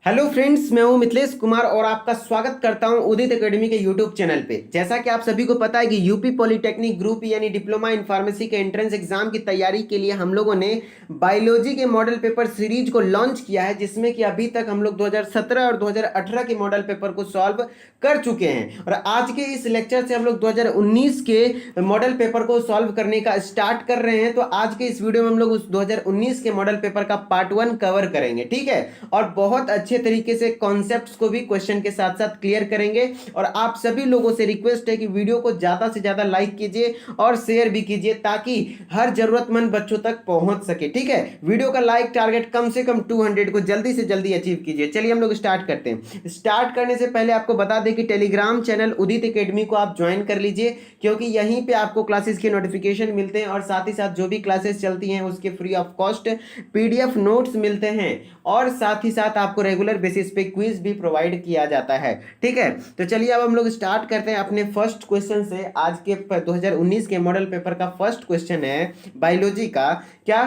Hello friends, मैं हूं मिथिलेश कुमार और आपका स्वागत करता हूं उदित एकेडमी के यूट्यूब चैनल पे। जैसा कि आप सभी को पता है कि यूपी पॉलिटेक्निक ग्रुप यानी डिप्लोमा इन फार्मेसी के एंट्रेंस एग्जाम की तैयारी के लिए हम लोगों ने बायोलॉजी के मॉडल पेपर सीरीज को लॉन्च किया है, जिसमें कि अभी तक हम लोग 2017 और 2018 के मॉडल पेपर को सॉल्व कर चुके हैं। और आज के इस लेक्चर से हम लोग 2019 के मॉडल पेपर को सॉल्व करने का स्टार्ट कर रहे हैं। तो आज के इस वीडियो में हम लोग उस 2019 के मॉडल पेपर का पार्ट 1 कवर करेंगे, ठीक है। और बहुत अच्छे तरीके से कॉन्सेप्ट्स को भी क्वेश्चन के साथ साथ क्लियर करेंगे। और आप सभी लोगों से रिक्वेस्ट है कि वीडियो को ज्यादा से ज्यादा लाइक कीजिए और शेयर भी कीजिए, ताकि हर जरूरतमंद बच्चों तक पहुंच सके, ठीक है। वीडियो का लाइक टारगेट कम से कम 200 को जल्दी से जल्दी अचीव कीजिए। चलिए हम लोग स्टार्ट करते हैं। स्टार्ट करने से पहले आपको बता दें कि टेलीग्राम चैनल उदित एकेडमी को आप ज्वाइन कर लीजिए, क्योंकि यहीं पे आपको क्लासेस के नोटिफिकेशन मिलते हैं और साथ ही साथ जो भी क्लासेस चलती हैं उसके free of cost PDF notes मिलते हैं, और साथ ही साथ आपको रेगुलर बेसिस पे क्विज भी प्रोवाइड किया जाता है, ठीक है। तो चलिए अब हम लोग स्टार्ट करते हैं अपने फर्स्ट क्वेश्चन से। आज के 2019 के मॉडल पेपर का फर्स्ट क्वेश्चन है बायोलॉजी का। क्या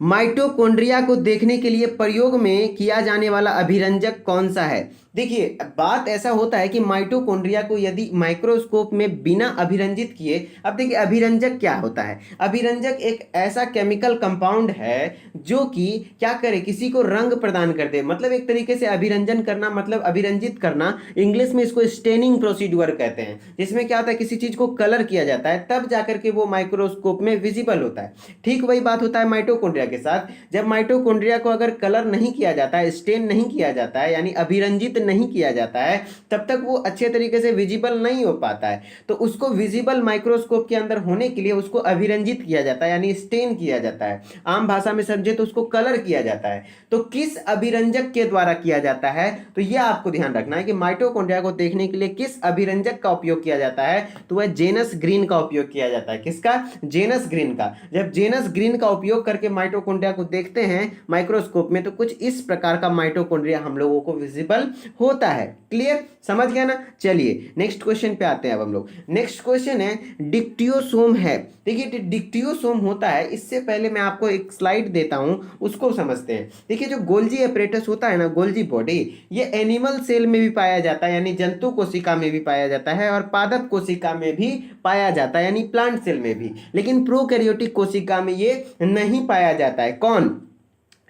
माइटोकॉन्ड्रिया को देखने के लिए प्रयोग में किया जाने वाला अभिरंजक कौन सा है? देखिए, बात ऐसा होता है कि माइटोकॉन्ड्रिया को यदि माइक्रोस्कोप में बिना अभिरंजित किए, अब देखिए अभिरंजक क्या होता है। अभिरंजक एक ऐसा केमिकल कंपाउंड है जो कि क्या करे, किसी को रंग प्रदान कर दे। मतलब एक तरीके से अभिरंजन करना मतलब अभिरंजित करना, इंग्लिश में इसको स्टेनिंग प्रोसीड्यूर कहते हैं, जिसमें क्या होता है किसी चीज को कलर किया जाता है तब जाकर के वो माइक्रोस्कोप में विजिबल होता है। ठीक वही बात होता है माइटोकॉन्ड्रिया के साथ। जब माइटोकॉन्ड्रिया को अगर कलर नहीं किया जाता है, स्टेन नहीं किया जाता है, यानी अभिरंजित नहीं किया जाता है, तब तक वो अच्छे तरीके से विजिबल नहीं हो पाता है। तो उसको विजिबल माइक्रोस्कोप के अंदर होने के लिए उसको अभिरंजित किया जाता है, यानी स्टेन किया जाता है। आम भाषा में समझे तो उसको कलर किया जाता है। तो किस अभिरंजक के द्वारा किया जाता है, तो यह आपको ध्यान रखना है कि माइटोकॉन्ड्रिया को देखने के लिए किस अभिरंजक का उपयोग किया जाता है, तो वह जेनस ग्रीन का उपयोग किया जाता है। किसका? जेनस ग्रीन का। जब जेनस ग्रीन का उपयोग करके माइटोकॉन्ड्रिया को देखते हैं माइक्रोस्कोप में, तो कुछ इस प्रकार का माइटोकॉन्ड्रिया हम लोगों को विजिबल होता है। क्लियर? समझ गया ना। चलिए नेक्स्ट क्वेश्चन पे आते हैं। अब हम लोग नेक्स्ट क्वेश्चन है डिक्टियोसोम है। देखिए डिक्टियोसोम होता है, इससे पहले मैं आपको एक स्लाइड देता हूं, उसको समझते हैं। देखिए जो गोल्जी एपरेटस होता है ना, गोल्जी बॉडी, ये एनिमल सेल में भी पाया जाता है, यानी जंतु कोशिका में भी पाया जाता है, और पादप कोशिका में भी पाया जाता है, यानी प्लांट सेल में भी। लेकिन प्रोकैरियोटिक कोशिका में ये नहीं पाया जाता है। कौन?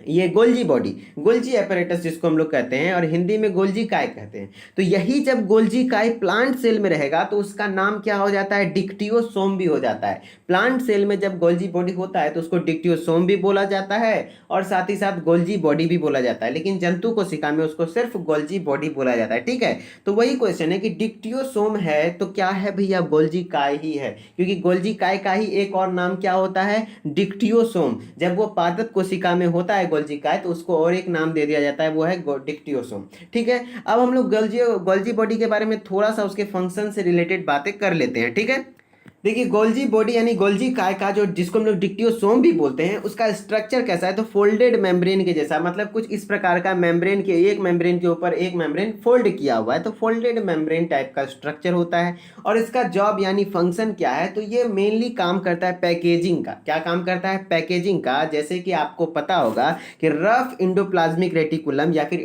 ये गोल्जी बॉडी, गोल्जी एपरेटस जिसको हम लोग कहते हैं, और हिंदी में गोल्जी काय कहते हैं। तो यही जब गोल्जी काय प्लांट सेल में रहेगा तो उसका नाम क्या हो जाता है? डिक्टियोसोम भी हो जाता है। प्लांट सेल में जब गोल्जी बॉडी होता है तो उसको डिक्टियोसोम भी बोला जाता है, और साथ ही साथ गोल्जी बॉडी भी बोला जाता है। लेकिन जंतु कोशिका में उसको सिर्फ गोल्जी बॉडी बोला जाता है, ठीक है। तो वही क्वेश्चन है कि डिक्टियोसोम है तो क्या है भैया? गोल्जी काय ही है, क्योंकि गोल्जी काय का ही एक और नाम क्या होता है? डिक्टियोसोम। जब वो पादप कोशिका में होता है गोल्जी काय, तो उसको और एक नाम दे दिया जाता है, वो है डिक्टियोसोम, ठीक है। अब हम लोग गोल्जी बॉडी के बारे में थोड़ा सा उसके फंक्शन से रिलेटेड बातें कर लेते हैं, ठीक है। देखिए गोल्जी बॉडी यानी गोल्जी काय का जो, जिसको हम लोग डिक्टियोसोम भी बोलते हैं, उसका स्ट्रक्चर कैसा है? तो फोल्डेड मेम्ब्रेन के जैसा, मतलब कुछ इस प्रकार का मेम्ब्रेन के, एक मेम्ब्रेन के ऊपर एक मेम्ब्रेन फोल्ड किया हुआ है, तो फोल्डेड मेम्ब्रेन टाइप का स्ट्रक्चर होता है। और इसका जॉब यानी फंक्शन क्या है? तो ये मेनली काम करता है पैकेजिंग का। क्या काम करता है? पैकेजिंग का। जैसे कि आपको पता होगा कि रफ इंडोप्लाज्मिक रेटिकुलम या फिर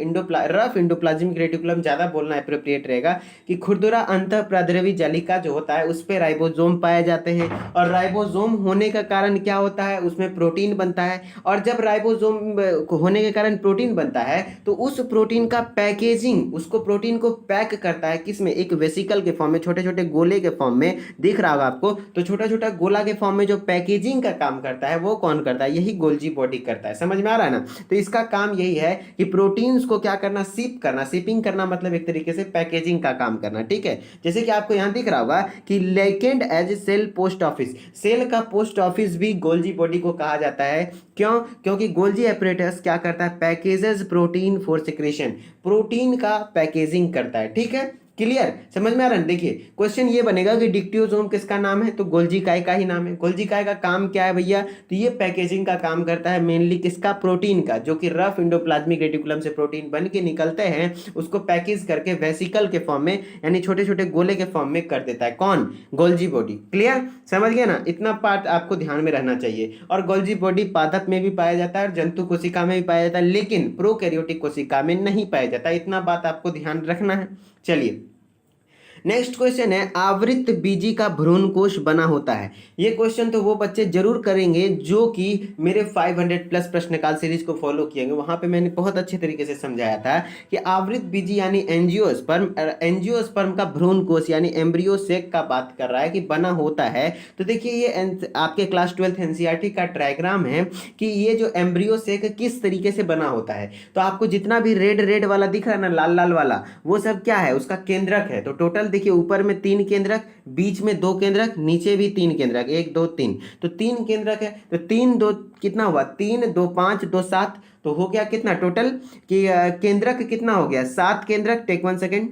रफ इंडोप्लाज्मिक रेटिकुलम ज़्यादा बोलना अप्रोप्रिएट रहेगा, कि खुरदुरा अंतःप्रद्रवी जालिका जो होता है उस पर राइबोसोम पाए जाते हैं, और राइबोसोम होने का कारण क्या होता है? उसमें प्रोटीन बनता है। और जब राइबोसोम होने के कारण प्रोटीन बनता है तो उस प्रोटीन का पैकेजिंग, उसको प्रोटीन को पैक करता है किसमें? एक वेसिकल के फॉर्म में, छोटे छोटे गोले के फॉर्म में दिख रहा होगा आपको। तो छोटा छोटा गोला के फॉर्म में जो पैकेजिंग का काम करता है वो कौन करता है? यही गोल्जी बॉडी करता है। समझ में आ रहा है ना। तो इसका काम यही है कि प्रोटीन्स को क्या करना? शिप करना। शिपिंग करना मतलब एक तरीके से पैकेजिंग का काम करना, ठीक है। जैसे कि आपको यहां दिख रहा होगा कि लेकेंड as cell post office, cell का पोस्ट ऑफिस भी गोल्जी बॉडी को कहा जाता है। क्यों? क्योंकि गोल्जी एपरेटस क्या करता है? Packages protein for secretion, protein का पैकेजिंग करता है, ठीक है। क्लियर, समझ में आ रहा है। देखिए क्वेश्चन ये बनेगा कि डिक्टियोसोम किसका नाम है, तो गोल्जी काय का ही नाम है। गोल्जी काय का काम क्या है भैया, तो ये पैकेजिंग का काम करता है मेनली किसका, प्रोटीन का, जो कि रफ इंडोप्लाज्मिक रेटिकुलम से प्रोटीन बन के निकलते हैं, उसको पैकेज करके वेसिकल के फॉर्म में यानी छोटे छोटे गोले के फॉर्म में कर देता है। कौन, गोल्जी बॉडी। क्लियर, समझ गए ना, इतना पार्ट आपको ध्यान में रहना चाहिए। और गोल्जी बॉडी पादप में भी पाया जाता है और जंतु कोशिका में भी पाया जाता है, लेकिन प्रोकैरियोटिक कोशिका में नहीं पाया जाता। इतना बात आपको ध्यान रखना है। चलिए नेक्स्ट क्वेश्चन है, आवृत बीजी का भ्रूणकोश बना होता है। ये क्वेश्चन तो वो बच्चे जरूर करेंगे जो कि मेरे 500 प्लस प्रश्नकाल सीरीज को फॉलो किएंगे। वहां पे मैंने बहुत अच्छे तरीके से समझाया था कि आवृत बीजी यानी एंजियोस्पर्म का भ्रूणकोश यानी एम्ब्रियो सेक का बात कर रहा है कि बना होता है। तो देखिए ये आपके क्लास 12th एनसीईआरटी का डायग्राम है कि ये जो एम्ब्रियो सेक किस तरीके से बना होता है। तो आपको जितना भी रेड रेड वाला दिख रहा है ना, लाल लाल वाला, वो सब क्या है, उसका केंद्रक है। तो टोटल देखिए ऊपर में 3 केंद्रक, बीच में 2 केंद्रक, नीचे भी 3 केंद्रक, 1 2 3, तो 3 केंद्रक है। तो 3 2 कितना हुआ, 3 2 5 2 7, तो हो गया कितना टोटल कि केंद्रक कितना हो गया, 7 केंद्रक। टेक 1 सेकेंड,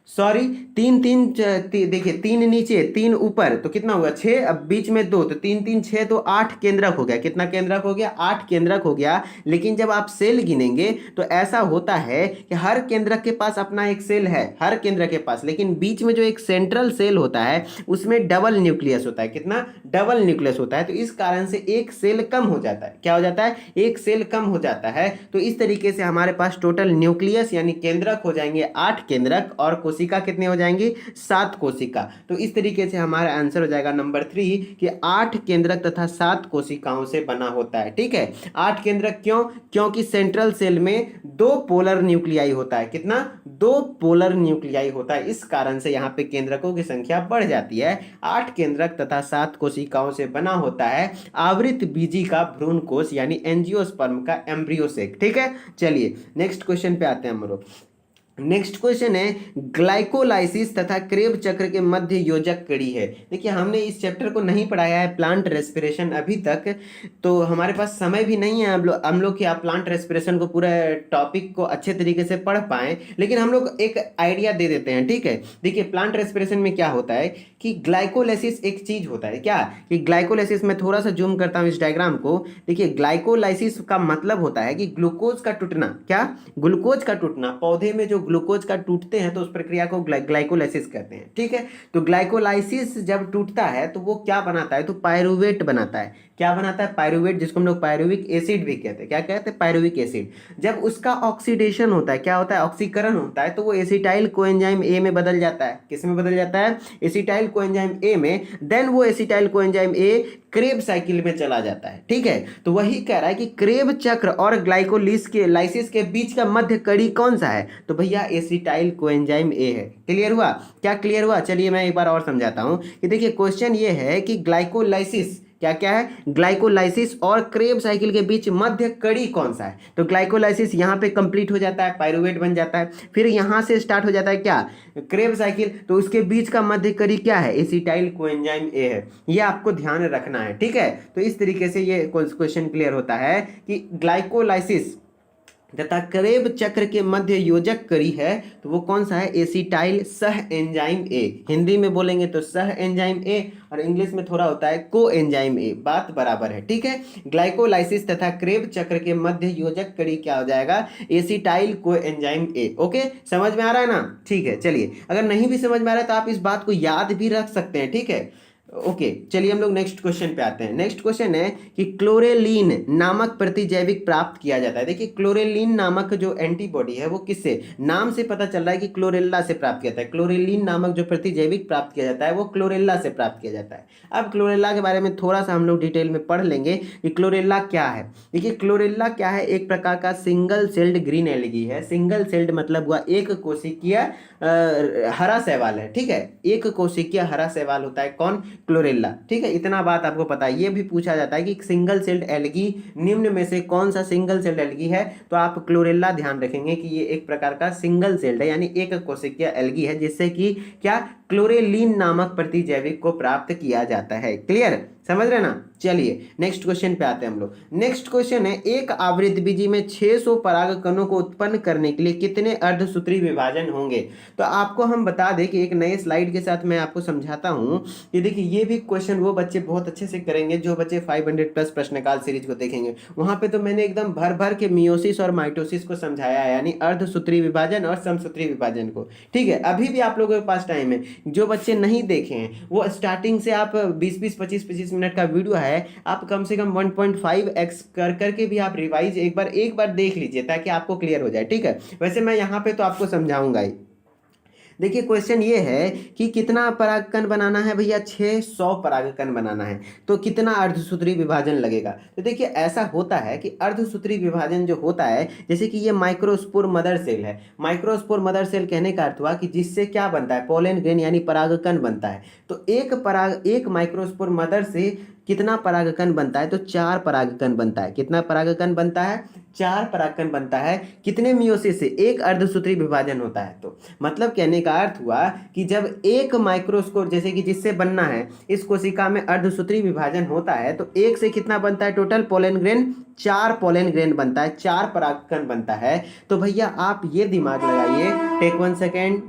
सॉरी, 3 3 देखिए 3 नीचे 3 ऊपर, तो कितना हुआ 6, अब बीच में 2, तो 3 3 6 तो 8 केंद्रक हो गया। कितना केंद्रक हो गया, 8 केंद्रक हो गया। लेकिन जब आप सेल गिनेंगे तो ऐसा होता है कि हर केंद्रक के पास अपना एक सेल है, हर केंद्रक के पास, लेकिन बीच में जो एक सेंट्रल सेल होता है उसमें डबल न्यूक्लियस होता है। कितना, डबल न्यूक्लियस होता है। तो इस कारण से एक सेल कम हो जाता है। क्या हो जाता है, एक सेल कम हो जाता है। तो इस तरीके से हमारे पास टोटल न्यूक्लियस यानी केंद्रक हो जाएंगे 8 केंद्रक और कोशिका कितने हो जाएंगी, 7 कोशिका। तो इस तरीके से हमारा आंसर हो जाएगा नंबर 3 कि 8 केंद्रक तथा 7 कोशिकाओं से बना होता है। ठीक है, 8 केंद्रक क्यों, क्योंकि सेंट्रल सेल में 2 पोलर न्यूक्लियाई होता है। कितना, 2 पोलर न्यूक्लियाई होता है। इस कारण से यहाँ पे केंद्रकों की संख्या बढ़ जाती है। 8 केंद्रक तथा 7 कोशिकाओं से बना होता है आवृत बीजी का भ्रूणकोश यानी एंजियोस्पर्म का एम्ब्रियो सेक। ठीक है, चलिए नेक्स्ट क्वेश्चन पे आते हैं हम लोग। नेक्स्ट क्वेश्चन है, ग्लाइकोलाइसिस तथा क्रेब चक्र के मध्य योजक कड़ी है। देखिए हमने इस चैप्टर को नहीं पढ़ाया है प्लांट रेस्पिरेशन अभी तक, तो हमारे पास समय भी नहीं है हम लोग कि आप प्लांट रेस्पिरेशन को पूरा टॉपिक को अच्छे तरीके से पढ़ पाएं, लेकिन हम लोग एक आइडिया दे देते हैं। ठीक है, देखिए प्लांट रेस्पिरेशन में क्या होता है कि ग्लाइकोलाइसिस एक चीज होता है, क्या कि ग्लाइकोलाइसिस, मैं थोड़ा सा जूम करता हूं इस डायग्राम को। देखिए ग्लाइकोलाइसिस का मतलब होता है कि ग्लूकोज का टूटना, क्या, ग्लूकोज का टूटना। पौधे में जो ग्लूकोज का टूटते हैं तो उस प्रक्रिया को ग्लाइकोलाइसिस कहते हैं। ठीक है, तो ग्लाइकोलाइसिस जब टूटता है तो वो क्या बनाता है, तो पायरुवेट बनाता है। क्या बनाता है, पायरुवेट, जिसको हम लोग पायरुविक एसिड भी कहते हैं। क्या कहते हैं, पायरुविक एसिड। जब उसका ऑक्सीडेशन होता है, क्या होता है, ऑक्सीकरण होता है, तो वो एसिटाइल कोएंजाइम ए में बदल जाता है। किस में बदल जाता है, एसिटाइल कोएंजाइम ए में। देन वो acetyl coenzyme A Krebs cycle में चला जाता है। ठीक है, तो वही कह रहा है कि क्रेब चक्र और ग्लाइकोलाइसिस के बीच का मध्य कड़ी कौन सा है, तो भैया एसिटाइल कोएंजाइम ए है। क्लियर हुआ, क्या क्लियर हुआ। चलिए मैं एक बार और समझाता हूं कि देखिए क्वेश्चन ये है कि ग्लाइकोलाइसिस क्या क्या है, ग्लाइकोलाइसिस और क्रेब साइकिल के बीच मध्य कड़ी कौन सा है। तो ग्लाइकोलाइसिस यहाँ पे कंप्लीट हो जाता है, पायरुवेट बन जाता है, फिर यहाँ से स्टार्ट हो जाता है क्या, क्रेब साइकिल, तो उसके बीच का मध्य कड़ी क्या है, एसिटाइल कोएंजाइम ए है। ये आपको ध्यान रखना है। ठीक है, तो इस तरीके से ये क्वेश्चन क्लियर होता है कि ग्लाइकोलाइसिस तथा क्रेब चक्र के मध्य योजक कड़ी है, तो वो कौन सा है, एसिटाइल सह एंजाइम ए। हिंदी में बोलेंगे तो सह एंजाइम ए, और इंग्लिश में थोड़ा होता है को एंजाइम ए, बात बराबर है। ठीक है, ग्लाइकोलाइसिस तथा क्रेब चक्र के मध्य योजक कड़ी क्या हो जाएगा, acetyl co enzyme A. Okay, समझ में आ रहा है ना। ठीक है, चलिए अगर नहीं भी समझ में आ रहा है तो आप इस बात को याद भी रख सकते हैं। ठीक है, ओके चलिए हम लोग नेक्स्ट क्वेश्चन पे आते हैं। नेक्स्ट क्वेश्चन है कि क्लोरेलिन नामक प्रतिजैविक प्राप्त किया जाता है। देखिए क्लोरेलिन नामक जो एंटीबॉडी है वो किससे, नाम से पता चल रहा है कि क्लोरेल्ला से प्राप्त किया जाता है। क्लोरेलिन नामक जो प्रतिजैविक प्राप्त किया जाता है वो क्लोरेल्ला से प्राप्त किया जाता है। अब क्लोरेल्ला के बारे में थोड़ा सा हम लोग डिटेल में पढ़ लेंगे कि क्लोरेल्ला क्या है। देखिए क्लोरेल्ला क्या है, एक प्रकार का सिंगल सेल्ड ग्रीन एल्गी है। सिंगल सेल्ड मतलब हुआ एक कोशिकीय हरा शैवाल है। ठीक है, एक कोशिकीय हरा शैवाल होता है कौन, क्लोरेल्ला। ठीक है, इतना बात आपको पता है। ये भी पूछा जाता है कि सिंगल सेल्ड एल्गी निम्न में से कौन सा सिंगल सेल्ड एल्गी है, तो आप क्लोरेल्ला ध्यान रखेंगे कि ये एक प्रकार का सिंगल सेल्ड है यानी एक कोशिकीय एल्गी है, जिससे कि क्या, क्लोरेलिन नामक प्रतिजैविक को प्राप्त किया जाता है। क्लियर, समझ रहे ना। चलिए नेक्स्ट क्वेश्चन पे आते हैं हम लोग। नेक्स्ट क्वेश्चन है, एक आवृतबीजी में 600 परागकणों को उत्पन्न करने के लिए कितने अर्धसूत्री विभाजन होंगे। तो आपको हम बता दें कि एक नए स्लाइड के साथ मैं आपको समझाता हूं कि देखिए ये भी क्वेश्चन वो बच्चे बहुत अच्छे से करेंगे जो बच्चे 500 प्लस प्रश्नकाल सीरीज को देखेंगे। वहां पे तो मैंने एकदम भर भर के मियोसिस और माइटोसिस को समझाया है, यानी अर्धसूत्री विभाजन और समसूत्री विभाजन को। ठीक है, अभी भी आप लोगों के पास टाइम है। जो बच्चे नहीं देखे हैं वो स्टार्टिंग से आप 20-20, 25-25 मिनट का वीडियो है, आप कम से कम 1.5x कर करके भी आप रिवाइज एक बार देख लीजिए ताकि आपको क्लियर हो जाए। ठीक है, वैसे मैं यहाँ पे तो आपको समझाऊंगा ही। देखिए क्वेश्चन ये है कि कितना परागकण बनाना है भैया, 600 परागकण बनाना है, तो कितना अर्धसूत्री विभाजन लगेगा। तो देखिए ऐसा होता है कि अर्धसूत्री विभाजन जो होता है, जैसे कि ये माइक्रोस्पोर मदर सेल है। माइक्रोस्पोर मदर सेल कहने का अर्थ हुआ कि जिससे क्या बनता है, पोलन ग्रेन यानी परागकण बनता है। तो एक माइक्रोस्पोर मदर से कितना परागकण बनता है, तो 4 परागकण बनता है। कितना परागकण बनता है, 4 परागकण बनता है। कितने मियोसिस से, एक अर्धसूत्री विभाजन होता है। तो मतलब कहने का अर्थ हुआ कि जब एक माइक्रोस्कोप जैसे कि जिससे बनना है, इस कोशिका में अर्धसूत्री विभाजन होता है, तो एक से कितना बनता है total pollen grain, 4 pollen grain बनता है, 4 परागकण बनता है। तो भैया आप ये दिमाग लगाइए, टेक 1 सेकेंड।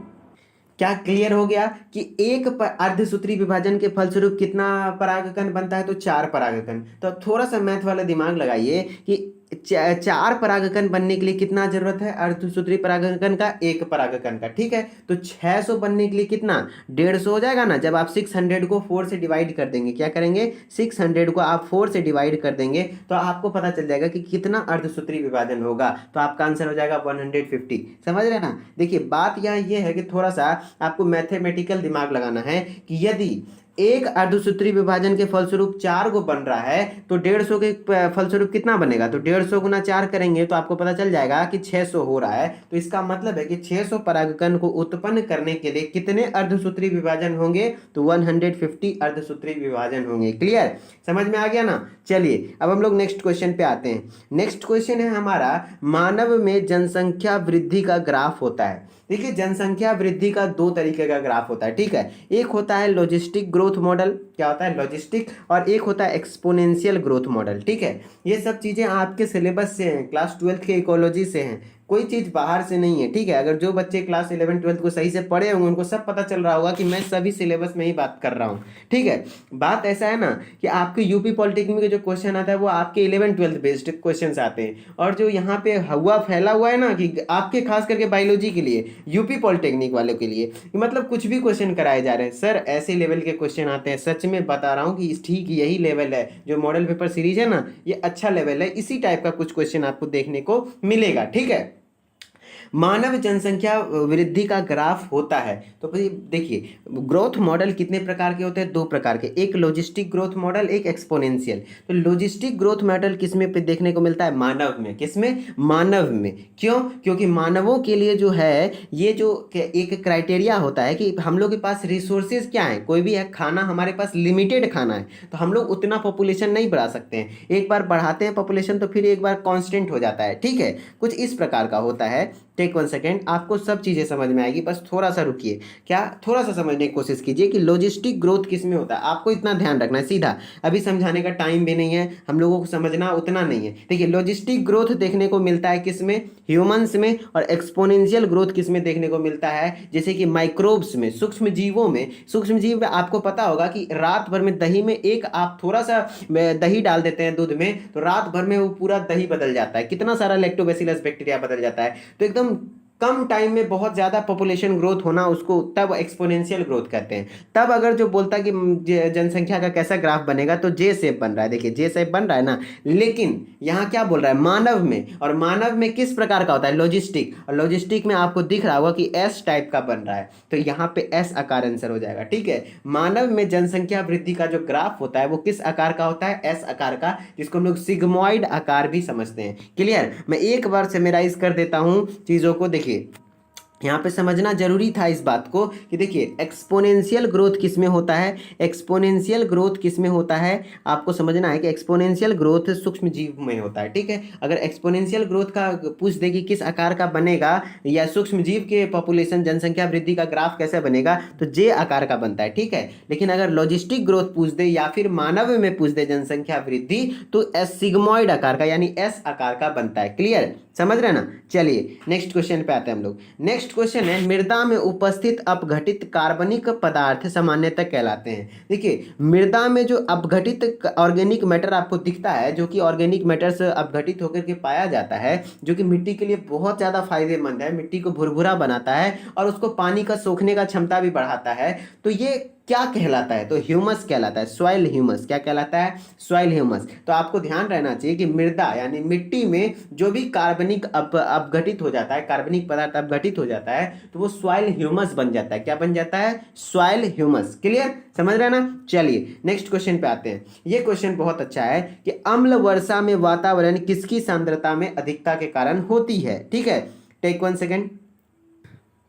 क्या क्लियर हो गया कि एक अर्धसूत्री विभाजन के फलस्वरूप कितना परागकण बनता है, तो 4 परागकण। तो थोड़ा सा मैथ वाला दिमाग लगाइए कि 4 परागकण बनने के लिए कितना जरूरत है अर्धसूत्री परागकण का, 1 परागकण का। ठीक है, तो 600 बनने के लिए कितना, 150 हो जाएगा ना। जब आप 600 को 4 से डिवाइड कर देंगे, क्या करेंगे, 600 को आप 4 से डिवाइड कर देंगे तो आपको पता चल जाएगा कि कितना अर्धसूत्री विभाजन होगा। तो आपका आंसर हो जाएगा 150। समझ रहे ना। देखिए बात यहाँ ये है कि थोड़ा सा आपको मैथमेटिकल दिमाग लगाना है कि यदि एक अर्धसूत्री विभाजन के फलस्वरूप 4 को बन रहा है तो 150 के फलस्वरूप कितना बनेगा, तो 150 गुना 4 करेंगे तो आपको पता चल जाएगा कि 600 हो रहा है। तो इसका मतलब है कि 600 परागकण को उत्पन्न करने के लिए कितने अर्धसूत्री विभाजन होंगे, तो 150 अर्धसूत्री विभाजन होंगे। क्लियर, समझ में आ गया ना। चलिए अब हम लोग नेक्स्ट क्वेश्चन पे आते हैं। नेक्स्ट क्वेश्चन है हमारा, मानव में जनसंख्या वृद्धि का ग्राफ होता है। देखिए जनसंख्या वृद्धि का 2 तरीके का ग्राफ होता है। ठीक है, एक होता है लॉजिस्टिक ग्रोथ मॉडल, क्या होता है लॉजिस्टिक, और एक होता है एक्सपोनेंशियल ग्रोथ मॉडल। ठीक है, ये सब चीजें आपके सिलेबस से हैं, क्लास 12 के इकोलॉजी से हैं, कोई चीज बाहर से नहीं है। ठीक है, अगर जो बच्चे क्लास 11 12 को सही से पढ़े होंगे उनको सब पता चल रहा होगा कि मैं सभी सिलेबस में ही बात कर रहा हूँ। ठीक है, बात ऐसा है ना कि आपके यूपी पॉलिटेक्निक में जो क्वेश्चन आता है वो आपके 11 12 बेस्ड क्वेश्चन आते हैं, और जो यहाँ पे हुआ फैला हुआ है ना कि आपके खास करके बायोलॉजी के लिए, यूपी पॉलिटेक्निक वालों के लिए, मतलब कुछ भी क्वेश्चन कराए जा रहे हैं। सर ऐसे लेवल के क्वेश्चन आते हैं, सच में बता रहा हूँ कि ठीक यही लेवल है। जो मॉडल पेपर सीरीज है ना, ये अच्छा लेवल है, इसी टाइप का कुछ क्वेश्चन आपको देखने को मिलेगा। ठीक है, मानव जनसंख्या वृद्धि का ग्राफ होता है। तो देखिए ग्रोथ मॉडल कितने प्रकार के होते हैं, 2 प्रकार के, एक लॉजिस्टिक ग्रोथ मॉडल, एक एक्सपोनेंशियल। तो लॉजिस्टिक ग्रोथ मॉडल किसमें पे देखने को मिलता है, मानव में। किसमें, मानव में। क्यों, क्योंकि मानवों के लिए जो है ये जो एक क्राइटेरिया होता है कि हम लोग के पास रिसोर्सेज क्या है, कोई भी है, खाना हमारे पास लिमिटेड खाना है, तो हम लोग उतना पॉपुलेशन नहीं बढ़ा सकते हैं। एक बार बढ़ाते हैं पॉपुलेशन तो फिर एक बार कांस्टेंट हो जाता है। ठीक है, कुछ इस प्रकार का होता है। टेक 1 सेकेंड, आपको सब चीज़ें समझ में आएगी, बस थोड़ा सा रुकिए। क्या, थोड़ा सा समझने की कोशिश कीजिए कि लॉजिस्टिक ग्रोथ किस में होता है। आपको इतना ध्यान रखना है, सीधा अभी समझाने का टाइम भी नहीं है, हम लोगों को समझना उतना नहीं है। देखिए लॉजिस्टिक ग्रोथ देखने को मिलता है किस में, ह्यूमंस में, और एक्सपोनेंशियल ग्रोथ किस में देखने को मिलता है, जैसे कि माइक्रोब्स में, सूक्ष्म जीवों में। सूक्ष्म जीव में आपको पता होगा कि रात भर में दही में एक आप थोड़ा सा दही डाल देते हैं दूध में, तो रात भर में वो पूरा दही बदल जाता है, कितना सारा लैक्टोबैसिलस बैक्टीरिया बदल जाता है। तो एकदम कम टाइम में बहुत ज़्यादा पॉपुलेशन ग्रोथ होना, उसको तब एक्सपोनेंशियल ग्रोथ कहते हैं। तब अगर जो बोलता है कि जनसंख्या का कैसा ग्राफ बनेगा, तो जे शेप बन रहा है। देखिए जे शेप बन रहा है ना, लेकिन यहाँ क्या बोल रहा है, मानव में। और मानव में किस प्रकार का होता है, लॉजिस्टिक। और लॉजिस्टिक में आपको दिख रहा होगा कि एस टाइप का बन रहा है, तो यहाँ पे एस आकार आंसर हो जाएगा। ठीक है, मानव में जनसंख्या वृद्धि का जो ग्राफ होता है वो किस आकार का होता है, एस आकार का, जिसको हम लोग सिग्मॉइड आकार भी समझते हैं। क्लियर, मैं एक बार समराइज कर देता हूँ चीज़ों को। देखिए यहाँ पे समझना जरूरी था इस बात को कि देखिए एक्सपोनेंशियल ग्रोथ किस में होता है, एक्सपोनेंशियल ग्रोथ किस में होता है, आपको समझना है कि एक्सपोनेंशियल ग्रोथ सूक्ष्म जीव में होता है। ठीक है, अगर एक्सपोनेंशियल ग्रोथ का पूछ दे कि किस आकार का बनेगा या सूक्ष्म जीव के पॉपुलेशन जनसंख्या वृद्धि का ग्राफ कैसे बनेगा, तो जे आकार का बनता है। ठीक है, लेकिन अगर लॉजिस्टिक ग्रोथ पूछ दे या फिर मानव में पूछ दे जनसंख्या वृद्धि, तो एस सिग्मोइड आकार का यानी एस आकार का बनता है। क्लियर, समझ रहे ना। चलिए नेक्स्ट क्वेश्चन पे आते हैं हम लोग। नेक्स्ट क्वेश्चन है मृदा में उपस्थित अपघटित कार्बनिक पदार्थ सामान्यतः कहलाते हैं। देखिए मृदा में जो अपघटित ऑर्गेनिक मैटर आपको दिखता है, जो कि ऑर्गेनिक मैटर से अपघटित होकर के पाया जाता है, जो कि मिट्टी के लिए बहुत ज़्यादा फायदेमंद है, मिट्टी को भुरभुरा बनाता है और उसको पानी का सोखने का क्षमता भी बढ़ाता है, तो ये क्या कहलाता है, तो ह्यूमस कहलाता है, सॉइल ह्यूमस। क्या कहलाता है, सॉइल ह्यूमस। तो आपको ध्यान रहना चाहिए कि मृदा यानी मिट्टी में जो भी कार्बनिक अपघटित हो जाता है, कार्बनिक पदार्थ अपघटित हो जाता है, तो वो सॉइल ह्यूमस बन जाता है। क्या बन जाता है, सॉइल ह्यूमस। क्लियर, समझ रहे ना। चलिए नेक्स्ट क्वेश्चन पे आते हैं। ये क्वेश्चन बहुत अच्छा है कि अम्ल वर्षा में वातावरण किसकी सांद्रता में अधिकता के कारण होती है। ठीक है, टेक 1 सेकेंड।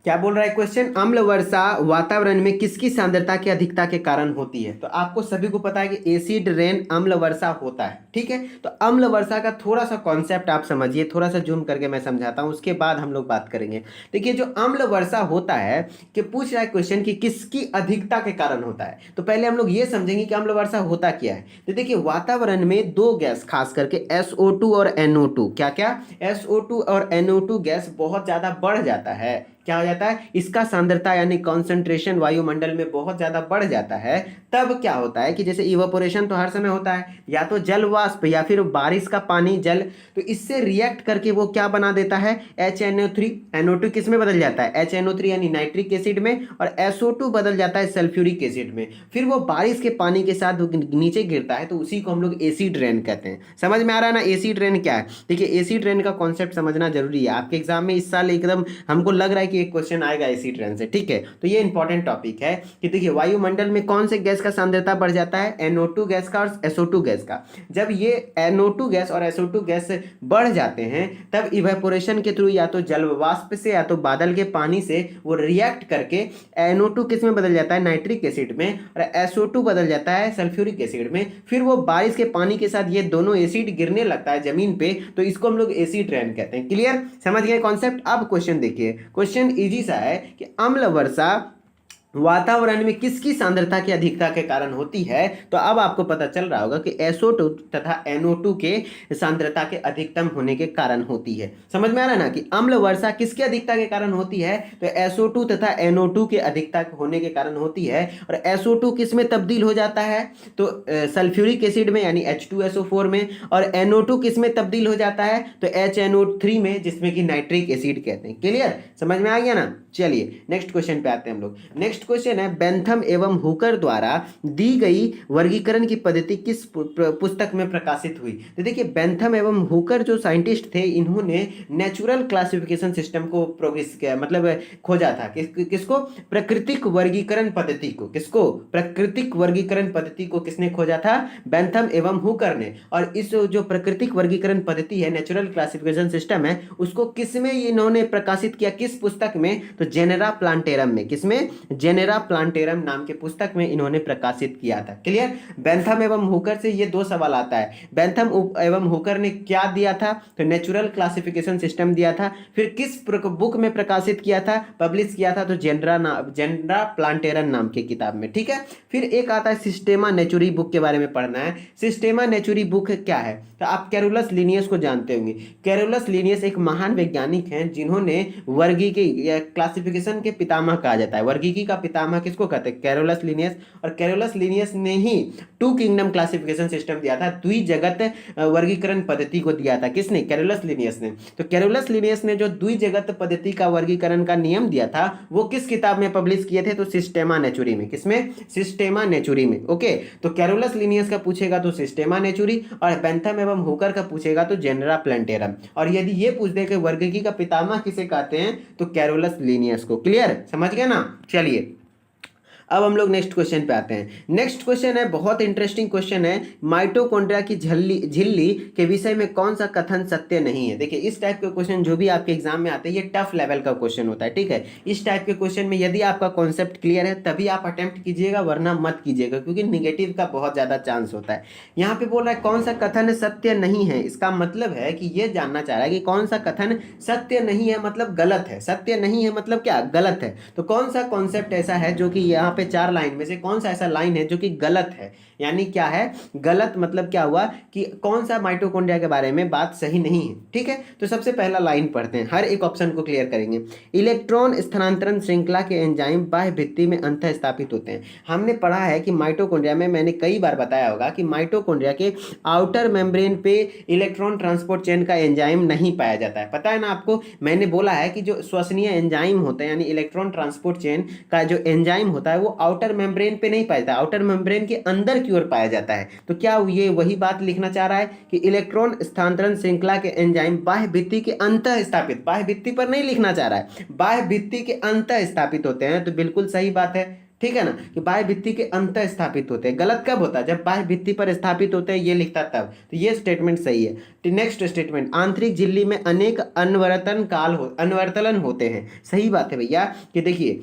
क्या बोल रहा है क्वेश्चन, अम्ल वर्षा वातावरण में किसकी सांद्रता की अधिकता के कारण होती है। तो आपको सभी को पता है कि एसिड रेन अम्ल वर्षा होता है। ठीक है, तो अम्ल वर्षा का थोड़ा सा कॉन्सेप्ट आप समझिए, थोड़ा सा जूम करके मैं समझाता हूं, उसके बाद हम लोग बात करेंगे। देखिए जो अम्ल वर्षा होता है कि पूछ रहा है क्वेश्चन कि किसकी अधिकता के कारण होता है, तो पहले हम लोग ये समझेंगे कि अम्ल वर्षा होता क्या है। तो देखिए वातावरण में दो गैस, खास करके SO2 और NO2, क्या क्या, SO2 और NO2 गैस बहुत ज्यादा बढ़ जाता है। क्या हो जाता है, इसका सांद्रता यानी कॉन्सेंट्रेशन वायुमंडल में बहुत ज्यादा बढ़ जाता है। तब क्या होता है कि जैसे इवापोरेशन तो हर समय होता है, या तो जल वाष्प या फिर बारिश का पानी जल, तो इससे रिएक्ट करके वो क्या बना देता है, HNO3, NO2 किस में बदल जाता है, HNO3 यानी नाइट्रिक एसिड में, और SO2 बदल जाता है सल्फ्यूरिक एसिड में। फिर वो बारिश के पानी के साथ नीचे गिरता है, तो उसी को हम लोग एसिड रेन कहते हैं। समझ में आ रहा है ना, एसिड रेन क्या है। देखिए एसिड रेन का कॉन्सेप्ट समझना जरूरी है, आपके एग्जाम में इस साल एकदम हमको लग रहा है कि एक क्वेश्चन आएगा एसिड रेन से। ठीक है, तो ये इंपॉर्टेंट टॉपिक है कि देखिए वायुमंडल में कौन से गैस का सांद्रता बढ़ जाता है, NO2 गैस का और SO2 गैस का। जब ये NO2 गैस और SO2 गैस बढ़ जाते हैं, तब इवेपोरेशन के थ्रू या तो जल वाष्प से या तो बादल के पानी से वो रिएक्ट करके NO2 किस में बदल जाता है, नाइट्रिक एसिड में, और SO2 बदल जाता है सल्फ्यूरिक एसिड में। फिर वो बारिश के पानी के साथ ये दोनों एसिड गिरने लगता है जमीन पे, तो इसको हम लोग एसिड रेन कहते हैं। क्लियर, समझ गए कॉन्सेप्ट। अब क्वेश्चन देखिए, क्वेश्चन इजी सा है कि अम्ल वर्षा वातावरण में किसकी सांद्रता की अधिकता के कारण होती है। तो अब आपको पता चल रहा होगा कि SO2 तथा NO2 के सांद्रता के अधिकतम होने के कारण होती है। समझ में आ रहा है ना कि अम्ल वर्षा किसकी अधिकता के कारण होती है, तो SO2 तथा NO2 के अधिकता होने के कारण होती है। और SO2 किस में तब्दील हो जाता है, तो सल्फ्यूरिक एसिड में यानी H2SO4 में, और NO2 किस में तब्दील हो जाता है, तो HNO3 में, जिसमें कि नाइट्रिक एसिड कहते हैं। क्लियर, समझ में आ गया ना। चलिए नेक्स्ट क्वेश्चन पे आते हैं हम लोग। नेक्स्ट क्वेश्चन है बेंथम एवं हुकर द्वारा दी गई वर्गीकरण की पद्धति किस पुस्तक में प्रकाशित हुई। तो देखिए बेंथम एवं हुकर जो साइंटिस्ट थे, इन्होंने नेचुरल क्लासिफिकेशन सिस्टम को प्रोग्रेस किया, मतलब खोजा था। किसको, प्राकृतिक वर्गीकरण पद्धति को। किसको, प्राकृतिक वर्गीकरण पद्धति को किसने खोजा था, बेंथम एवं हुकर ने। और इस जो प्राकृतिक वर्गीकरण पद्धति है, नेचुरल क्लासिफिकेशन सिस्टम है, उसको किसमें इन्होंने प्रकाशित किया, किस पुस्तक में, तो जेनेरा प्लांटेरम में। किसमें, जेनेरा प्लांटेरम नाम के पुस्तक में इन्होंने प्रकाशित किया था। क्लियर, बेंथम एवं हुकर से ये दो सवाल आता है। बेंथम एवं हुकर ने क्या दिया था, तो नेचुरल क्लासिफिकेशन सिस्टम दिया था। फिर किस बुक में प्रकाशित किया था, पब्लिश किया था, तो जेनेरा प्लांटेरम नाम की किताब में। ठीक है, फिर एक आता है सिस्टेमा नेचुरी बुक के बारे में पढ़ना है। सिस्टेमा नेचुरी बुक क्या है, तो आप कैरोलस लिनियस को जानते होंगे। कैरोलस लिनियस एक महान वैज्ञानिक हैं, जिन्होंने वर्गीकी क्लासिफिकेशन के पितामह कहा जाता है। वर्गीकी का पितामह किसको कहते हैं, कैरोलस लिनियस। और कैरोलस लिनियस ने ही 2 किंगडम क्लासिफिकेशन सिस्टम दिया था, द्विजगत वर्गीकरण पद्धति को दिया था। किसने, कैरोलस लिनियस ने। तो कैरोलस लिनियस ने जो द्विजगत पद्धति का वर्गीकरण का नियम दिया था, वो किस किताब में पब्लिश किए थे, तो सिस्टेमा नेचुरी में। किसमें, सिस्टेमा नेचुरी में। ओके, तो कैरोलस लिनियस का पूछेगा तो सिस्टेमा नेचुरी, और बेंथम एवं हुकर का पूछेगा तो जेनेरा प्लांटेरम। और यदि ये पूछ दे कि वर्गीकी का पितामह किसे कहते हैं, तो कैरोलस लिनियस को। क्लियर, समझ गए ना। चलिए अब हम लोग नेक्स्ट क्वेश्चन पे आते हैं। नेक्स्ट क्वेश्चन है, बहुत इंटरेस्टिंग क्वेश्चन है, माइटोकॉन्ड्रिया की झिल्ली के विषय में कौन सा कथन सत्य नहीं है। देखिए इस टाइप के क्वेश्चन जो भी आपके एग्जाम में आते हैं ये टफ लेवल का क्वेश्चन होता है, ठीक है। इस टाइप के क्वेश्चन में यदि आपका कॉन्सेप्ट क्लियर है तभी आप अटेम्प्ट कीजिएगा, वरना मत कीजिएगा, क्योंकि निगेटिव का बहुत ज्यादा चांस होता है। यहाँ पे बोल रहा है कौन सा कथन सत्य नहीं है, इसका मतलब है कि ये जानना चाह रहा है कि कौन सा कथन सत्य नहीं है मतलब गलत है, सत्य नहीं है मतलब क्या, गलत है। तो कौन सा कॉन्सेप्ट ऐसा है जो कि यहाँ पे 4 लाइन में से कौन सा ऐसा लाइन है जो कि गलत है, यानी क्या है गलत, मतलब क्या हुआ कि कौन सा माइटोकॉन्ड्रिया के बारे में बात सही नहीं है, ठीक है। तो सबसे पहला लाइन पढ़ते हैं, हर एक ऑप्शन को क्लियर करेंगे। इलेक्ट्रॉन स्थानांतरण श्रृंखला के एंजाइम बाह्य भित्ति में अंतः स्थापित होते हैं। हमने पढ़ा है कि माइटोकॉन्ड्रिया में, मैंने कई बार बताया होगा कि माइटोकॉन्ड्रिया के आउटर मेम्ब्रेन पे इलेक्ट्रॉन ट्रांसपोर्ट चेन का एंजाइम नहीं पाया जाता है, पता है ना आपको। मैंने बोला है कि जो श्वसनीय एंजाइम होता है यानी इलेक्ट्रॉन ट्रांसपोर्ट चेन का जो एंजाइम होता है वो आउटर मेम्ब्रेन पे नहीं पाया जाता, आउटर मेम्ब्रेन के अंदर की ओर पाया जाता है। तो क्या ये वही बात लिखना चाह रहा है कि इलेक्ट्रॉन स्थानांतरण श्रृंखला के एंजाइम बाह्य भित्ति के अंतः स्थापित, बाह्य भित्ति पर नहीं लिखना चाह रहा है, बाह्य भित्ति के अंतः स्थापित होते हैं। तो बिल्कुल सही बात है, ठीक है ना, कि बाह्य भित्ति के अंतः स्थापित होते हैं। गलत कब होता है, जब बाह्य भित्ति पर स्थापित होते हैं, ये लिखता तब। तो ये स्टेटमेंट सही है। नेक्स्ट स्टेटमेंट, आंतरिक झिल्ली में अनेक अनवर्तलन होते हैं। सही बात है भैया, कि देखिए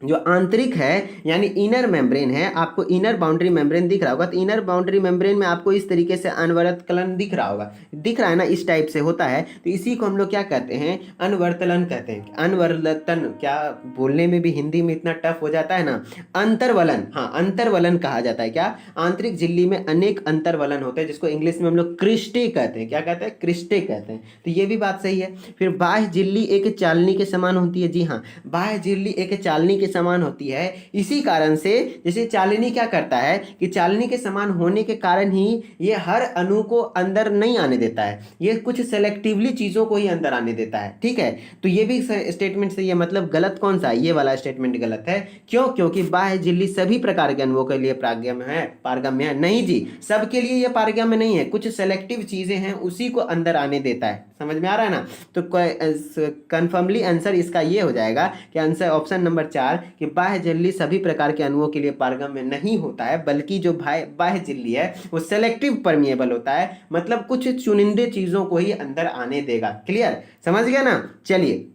जो आंतरिक है यानी इनर मेम्ब्रेन है, आपको इनर बाउंड्री मेम्ब्रेन दिख रहा होगा, तो इनर बाउंड्री मेम्ब्रेन में आपको इस तरीके से अनवर्तलन दिख रहा होगा, दिख रहा है ना, इस टाइप से होता है। तो इसी को हम लोग क्या कहते हैं, अनवर्तलन कहते हैं। अनवर्तन क्या बोलने में भी हिंदी में इतना टफ हो जाता है ना, अंतर्वलन, हाँ अंतर्वलन कहा जाता है। क्या, आंतरिक झिल्ली में अनेक अंतर्वलन होते हैं, जिसको इंग्लिश में हम लोग क्रिस्टे कहते हैं। क्या कहते हैं, क्रिस्टे कहते हैं। तो ये भी बात सही है। फिर बाह्य झिल्ली एक चालनी के समान होती है। जी हाँ, बाह्य झिल्ली एक चालनी समान होती है। इसी कारण से जैसे चालनी क्या करता है कि चालनी के समान होने के कारण ही ये हर अणु को अंदर नहीं आने देता है, ये कुछ सेलेक्टिवली चीजों को ही अंदर आने देता है, ठीक है। तो ये भी स्टेटमेंट सही है, मतलब गलत कौन सा है, ये वाला स्टेटमेंट गलत है। क्यों, क्योंकि बाह्य झिल्ली सभी प्रकार के अणुओं के लिए पारगम्य है नहीं जी, सबके लिए ये पारगम्य नहीं है, कुछ सेलेक्टिव चीजें हैं उसी को अंदर आने देता है। समझ में आ रहा है ना। तो कंफर्मली आंसर इसका ये हो जाएगा कि आंसर ऑप्शन नंबर 4 कि बाह्य झिल्ली सभी प्रकार के अणुओं के लिए पारगम्य नहीं होता है, बल्कि जो बाह्य झिल्ली है वो सेलेक्टिव परमिएबल होता है, मतलब कुछ चुनिंदे चीजों को ही अंदर आने देगा। क्लियर, समझ गया ना। चलिए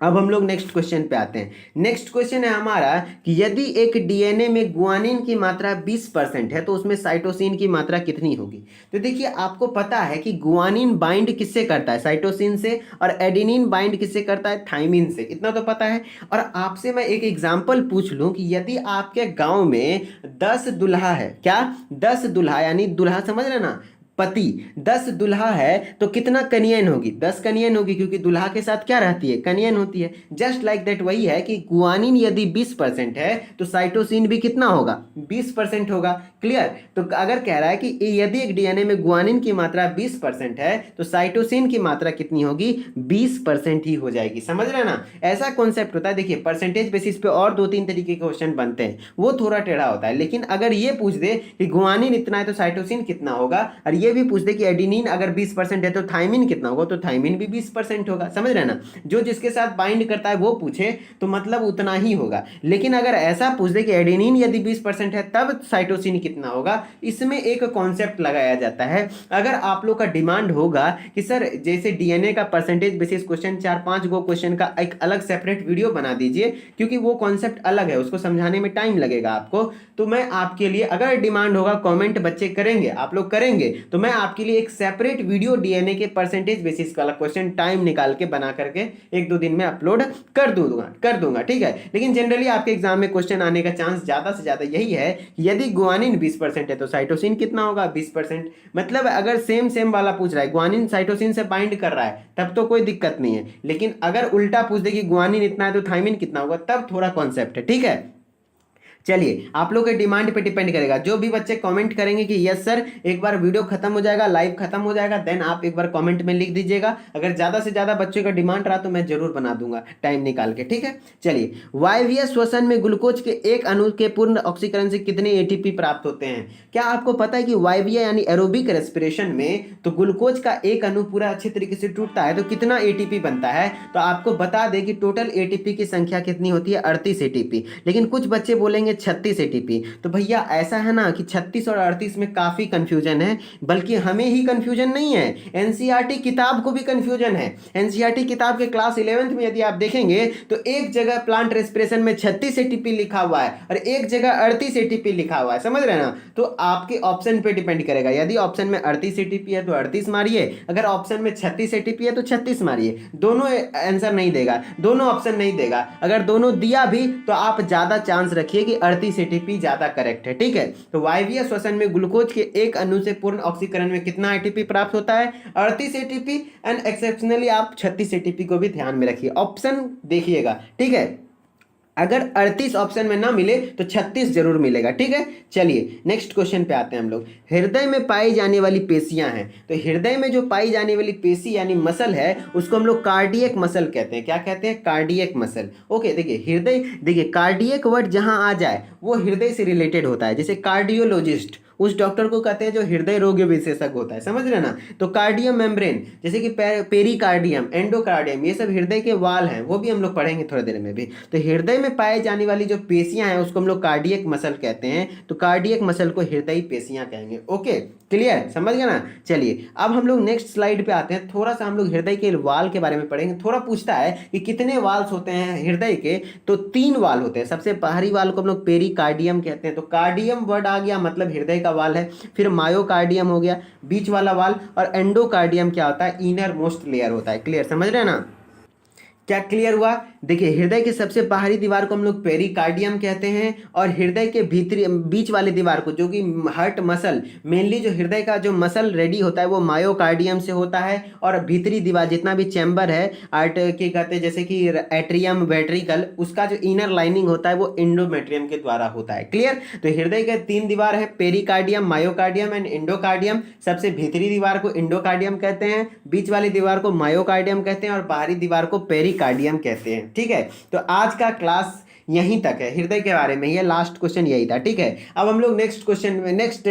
अब हम लोग नेक्स्ट क्वेश्चन पे आते हैं। नेक्स्ट क्वेश्चन है हमारा कि यदि एक डीएनए में गुआनिन की मात्रा 20% है तो उसमें साइटोसिन की मात्रा कितनी होगी। तो देखिए आपको पता है कि गुआनिन बाइंड किससे करता है, साइटोसिन से, और एडेनिन बाइंड किससे करता है, थाइमिन से, इतना तो पता है। और आपसे मैं एक एग्जाम्पल पूछ लूं कि यदि आपके गांव में 10 दुल्हा है, क्या 10 दुल्हा, यानी दुल्हा समझ रहे ना, पति, 10 दुल्हा है तो कितना कनियन होगी, 10 कनियन होगी, क्योंकि दुल्हा के साथ क्या रहती है, कनियन होती है। जस्ट लाइक दैट वही है कि गुआनिन यदि 20% है तो साइटोसिन भी कितना होगा, 20% होगा। क्लियर। तो अगर कह रहा है कि यदि एक डीएनए में गुआनिन की मात्रा 20% है तो साइटोसिन की मात्रा कितनी होगी, 20% ही हो जाएगी। समझ रहे ना, ऐसा कॉन्सेप्ट होता है। देखिए परसेंटेज बेसिस पे और 2-3 तरीके के क्वेश्चन बनते हैं, वो थोड़ा टेढ़ा होता है, लेकिन अगर ये पूछ दे कि गुआनिन इतना है तो साइटोसिन कितना होगा, और ये भी पूछ दे कि एडेनिन अगर 20% है तो थाइमिन कितना होगा, तो थाइमिन भी 20% होगा। समझ रहे ना, जो जिसके साथ बाइंड करता है वो पूछे तो मतलब उतना ही होगा। लेकिन अगर ऐसा पूछ दे कि एडेनिन यदि 20% है तब साइटोसिन कितना होगा, इसमें एक कॉन्सेप्ट लगाया जाता है। अगर आप लोग का डिमांड होगा कि सर जैसे डीएनए का परसेंटेज बेसिस क्वेश्चन 4-5 गो क्वेश्चन का एक अलग सेपरेट वीडियो बना दीजिए, क्योंकि वो कॉन्सेप्ट अलग है, उसको समझाने में टाइम लगेगा आपको। तो मैं आपके लिए, अगर डिमांड होगा, कमेंट बच्चे करेंगे, आप लोग करेंगे, तो मैं आपके लिए एक सेपरेट वीडियो डीएनए के परसेंटेज बेसिस वाला क्वेश्चन टाइम निकाल के बना करके 1-2 दिन में अपलोड कर दूंगा, ठीक है। लेकिन जनरली आपके एग्जाम में क्वेश्चन आने का चांस ज्यादा से ज्यादा यही है कि यदि गुआनिन 20% है तो साइटोसिन कितना होगा, 20%। मतलब अगर सेम वाला पूछ रहा है, गुआनिन साइटोसिन से बाइंड कर रहा है तब तो कोई दिक्कत नहीं है, लेकिन अगर उल्टा पूछ दे कि गुआनिन इतना है तो थाइमिन कितना होगा, तब थोड़ा कॉन्सेप्ट है, ठीक है। चलिए आप लोग के डिमांड पे डिपेंड करेगा, जो भी बच्चे कमेंट करेंगे कि यस सर एक बार वीडियो खत्म हो जाएगा, लाइव खत्म हो जाएगा, देन आप एक बार कमेंट में लिख दीजिएगा। अगर ज़्यादा से ज़्यादा बच्चों का डिमांड रहा तो मैं जरूर बना दूंगा टाइम निकाल के, ठीक है। चलिए, वायवीय श्वसन में ग्लूकोज के एक अणु के पूर्ण ऑक्सीकरण से कितने एटीपी प्राप्त होते हैं? क्या आपको पता है कि वायवीय यानी एरोबिक रेस्पिरेशन में तो ग्लूकोज का एक अणु पूरा अच्छे तरीके से टूटता है तो कितना एटीपी बनता है? तो आपको बता दें कि टोटल एटीपी की संख्या कितनी होती है? 38 एटीपी। लेकिन कुछ बच्चे बोलेंगे 36 एटीपी। तो भैया ऐसा है ना कि 36 और 38 में काफी कंफ्यूजन है, बल्कि हमें ही कंफ्यूजन नहीं है, एनसीईआरटी किताब को भी कंफ्यूजन है। एनसीईआरटी किताब के क्लास 11th में यदि आप देखेंगे तो एक जगह प्लांट रेस्पिरेशन में 36 एटीपी लिखा हुआ है और एक जगह 38 एटीपी लिखा हुआ है, समझ रहे हैं ना। तो आपके ऑप्शन पे डिपेंड करेगा, यदि ऑप्शन में 38 एटीपी है तो 38 मारिए, अगर ऑप्शन में 36 एटीपी है तो 36 मारिए। दोनों आंसर नहीं देगा, दोनों ऑप्शन नहीं देगा। अगर दोनों दिया भी तो आप ज्यादा चांस रखिए कि 38 एटीपी ज्यादा करेक्ट है, ठीक है। तो वायवीय श्वसन में ग्लूकोज के एक अणु से पूर्ण ऑक्सीकरण में कितना एटीपी प्राप्त होता है? 38 एटीपी। एंड एक्सेप्शनली आप 36 एटीपी को भी ध्यान में रखिए, ऑप्शन देखिएगा, ठीक है। अगर 38 ऑप्शन में ना मिले तो 36 जरूर मिलेगा, ठीक है। चलिए नेक्स्ट क्वेश्चन पे आते हैं हम लोग। हृदय में पाई जाने वाली पेशियां हैं, तो हृदय में जो पाई जाने वाली पेशी यानी मसल है उसको हम लोग कार्डियक मसल कहते हैं। क्या कहते हैं? Cardiac muscle. ओके, देखिए हृदय, देखिए कार्डियक वर्ड जहां आ जाए वो हृदय से रिलेटेड होता है। जैसे कार्डियोलॉजिस्ट उस डॉक्टर को कहते हैं जो हृदय रोग विशेषज्ञ होता है, समझ रहे ना। तो कार्डियम मेम्ब्रेन, जैसे कि पेरिकार्डियम, एंडोकार्डियम, ये सब हृदय के वाल हैं, वो भी हम लोग पढ़ेंगे थोड़ी देर में भी। तो हृदय में पाए जाने वाली जो पेशियां हैं उसको हम लोग कार्डियक मसल कहते हैं, तो कार्डियक मसल को हृदय पेशियां कहेंगे। ओके, क्लियर, समझ गया ना। चलिए अब हम लोग नेक्स्ट स्लाइड पे आते हैं, थोड़ा सा हम लोग हृदय के वाल के बारे में पढ़ेंगे। थोड़ा पूछता है कि कितने वाल्स होते हैं हृदय के, तो 3 वाल होते हैं। सबसे बाहरी वाल को हम लोग पेरिकार्डियम कहते हैं, तो कार्डियम वर्ड आ गया मतलब हृदय का वाल है। फिर मायोकार्डियम हो गया बीच वाला वाल, और एंडोकार्डियम क्या होता है? इनर मोस्ट लेयर होता है। क्लियर, समझ रहे हैं ना। क्या क्लियर हुआ? देखिए हृदय की सबसे बाहरी दीवार को हम लोग पेरिकार्डियम कहते हैं, और हृदय के भीतरी बीच वाले दीवार को, जो कि हार्ट मसल, मेनली जो हृदय का जो मसल रेडी होता है वो मायोकार्डियम से होता है, और भीतरी दीवार जितना भी चैम्बर है आर्ट के कहते हैं, जैसे कि एट्रियम, वेंट्रिकल, उसका जो इनर लाइनिंग होता है वो एंडोमेट्रियम के द्वारा होता है। क्लियर। तो हृदय के 3 दीवार है, पेरिकार्डियम, मायोकार्डियम एंड एंडोकार्डियम। सबसे भीतरी दीवार को एंडोकार्डियम कहते हैं, बीच वाली दीवार को मायोकार्डियम कहते हैं, और बाहरी दीवार को पेरिकार्डियम कहते हैं, ठीक है। तो आज का क्लास यहीं तक है, हृदय के बारे में, ये लास्ट क्वेश्चन यही था, ठीक है। अब हम लोग नेक्स्ट क्वेश्चन में, नेक्स्ट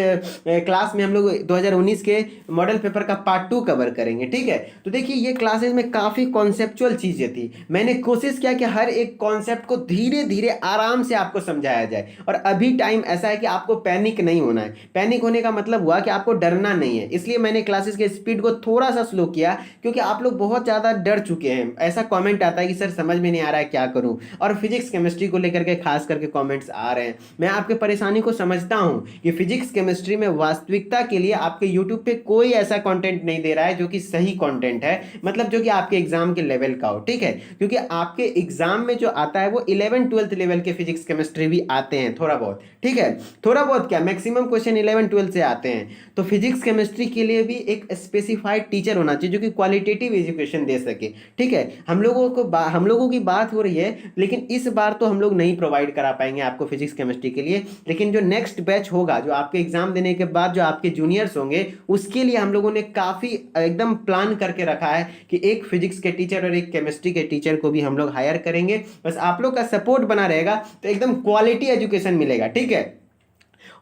क्लास में हम लोग 2019 के मॉडल पेपर का पार्ट 2 कवर करेंगे, ठीक है। तो देखिए ये क्लासेस में काफ़ी कॉन्सेप्चुअल चीज़ें थी, मैंने कोशिश किया कि हर एक कॉन्सेप्ट को धीरे धीरे आराम से आपको समझाया जाए। और अभी टाइम ऐसा है कि आपको पैनिक नहीं होना है। पैनिक होने का मतलब हुआ कि आपको डरना नहीं है, इसलिए मैंने क्लासेस के स्पीड को थोड़ा सा स्लो किया, क्योंकि आप लोग बहुत ज़्यादा डर चुके हैं। ऐसा कॉमेंट आता है कि सर समझ में नहीं आ रहा है, क्या करूँ। और फिजिक्स केमिस्ट्री को लेकर के खास करके कमेंट्स आ रहे हैं। मैं आपके परेशानी को समझता हूं कि फिजिक्स केमिस्ट्री में वास्तविकता के लिए आपके यूट्यूब पे कोई ऐसा कंटेंट नहीं दे रहा है जो कि सही कंटेंट है, मतलब जो कि आपके एग्जाम के लेवल का हो, ठीक है। क्योंकि आपके एग्जाम में जो आता है वो 11th-12th लेवल के फिजिक्स केमिस्ट्री भी आते हैं थोड़ा बहुत, ठीक है। थोड़ा बहुत क्या, मैक्सिमम क्वेश्चन 11-12 से आते हैं। तो फिजिक्स केमिस्ट्री के लिए भी एक स्पेसिफाइड टीचर होना चाहिए जो कि क्वालिटेटिव एजुकेशन दे सके, ठीक है। हम लोगों की बात हो रही है, लेकिन इस बार तो हम लोग नहीं प्रोवाइड करा पाएंगे आपको फिजिक्स केमिस्ट्री के लिए। लेकिन जो नेक्स्ट बैच होगा, जो आपके एग्जाम देने के बाद जो आपके जूनियर्स होंगे, उसके लिए हम लोगों ने काफ़ी एकदम प्लान करके रखा है कि एक फिजिक्स के टीचर और एक केमिस्ट्री के टीचर को भी हम लोग हायर करेंगे। बस आप लोग का सपोर्ट बना रहेगा तो एकदम क्वालिटी एजुकेशन मिलेगा, ठीक है।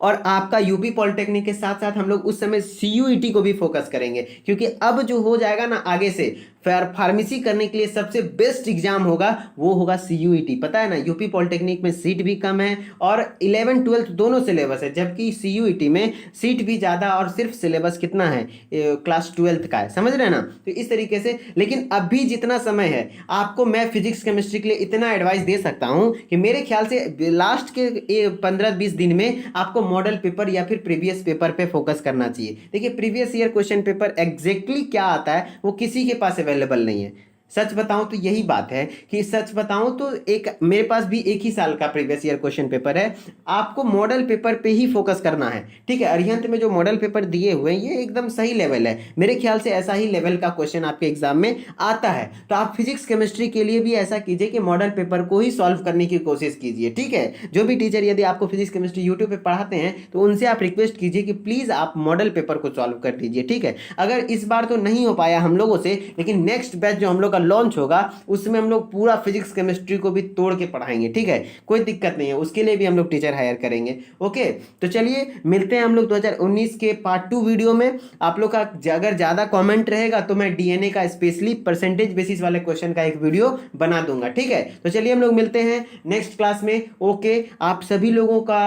और आपका यूपी पॉलिटेक्निक के साथ साथ हम लोग उस समय सीयूईटी को भी फोकस करेंगे, क्योंकि अब जो हो जाएगा ना आगे से फार्मेसी करने के लिए सबसे बेस्ट एग्जाम होगा, वो होगा सीयूईटी। पता है ना, यूपी पॉलिटेक्निक में सीट भी कम है और 11-12 दोनों सिलेबस है, जबकि सीयूईटी में सीट भी ज़्यादा और सिर्फ सिलेबस कितना है, क्लास 12th का है, समझ रहे हैं ना। तो इस तरीके से, लेकिन अभी जितना समय है आपको मैं फिजिक्स केमिस्ट्री के लिए इतना एडवाइस दे सकता हूँ कि मेरे ख्याल से लास्ट के 15-20 दिन में आपको मॉडल पेपर या फिर प्रीवियस पेपर पे फोकस करना चाहिए। देखिए previous year question paper exactly क्या आता है वो किसी के पास अवेलेबल नहीं है, सच बताऊं तो यही बात है कि सच बताऊं तो एक मेरे पास भी एक ही साल का प्रीवियस ईयर क्वेश्चन पेपर है। आपको मॉडल पेपर पे ही फोकस करना है, ठीक है। अरिहंत में जो मॉडल पेपर दिए हुए हैं ये एकदम सही लेवल है, मेरे ख्याल से ऐसा ही लेवल का क्वेश्चन आपके एग्जाम में आता है। तो आप फिजिक्स केमिस्ट्री के लिए भी ऐसा कीजिए कि मॉडल पेपर को ही सॉल्व करने की कोशिश कीजिए, ठीक है। जो भी टीचर यदि आपको फिजिक्स केमिस्ट्री यूट्यूब पे पढ़ाते हैं तो उनसे आप रिक्वेस्ट कीजिए कि प्लीज आप मॉडल पेपर को सॉल्व कर दीजिए, ठीक है। अगर इस बार तो नहीं हो पाया हम लोगों से, लेकिन नेक्स्ट बैच जो हम लोग का लॉन्च होगा उसमें हम लोग पूरा फिजिक्स केमिस्ट्री को भी तोड़ के पढ़ाएंगे, ठीक है। कोई दिक्कत नहीं है, उसके लिए भी हम लोग टीचर हायर करेंगे। ओके, तो चलिए मिलते हैं हम लोग 2019 के पार्ट 2 वीडियो में। आप लोग का अगर ज्यादा कमेंट रहेगा तो मैं डीएनए का स्पेशली परसेंटेज बेसिस वाले क्वेश्चन का एक वीडियो बना दूंगा, ठीक है। तो चलिए हम लोग मिलते हैं नेक्स्ट क्लास में। ओके, आप सभी लोगों का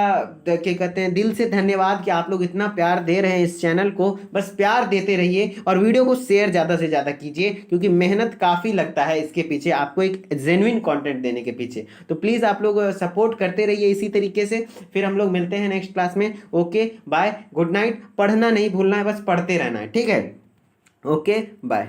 क्या कहते हैं दिल से धन्यवाद कि आप लोग इतना प्यार दे रहे हैं इस चैनल को। बस प्यार देते रहिए और वीडियो को शेयर ज्यादा से ज्यादा कीजिए, क्योंकि मेहनत काफी लगता है इसके पीछे, आपको एक जेन्युइन कंटेंट देने के पीछे। तो प्लीज आप लोग सपोर्ट करते रहिए इसी तरीके से। फिर हम लोग मिलते हैं नेक्स्ट क्लास में। Okay bye, good night. पढ़ना नहीं भूलना है, बस पढ़ते रहना है, ठीक है। Okay bye.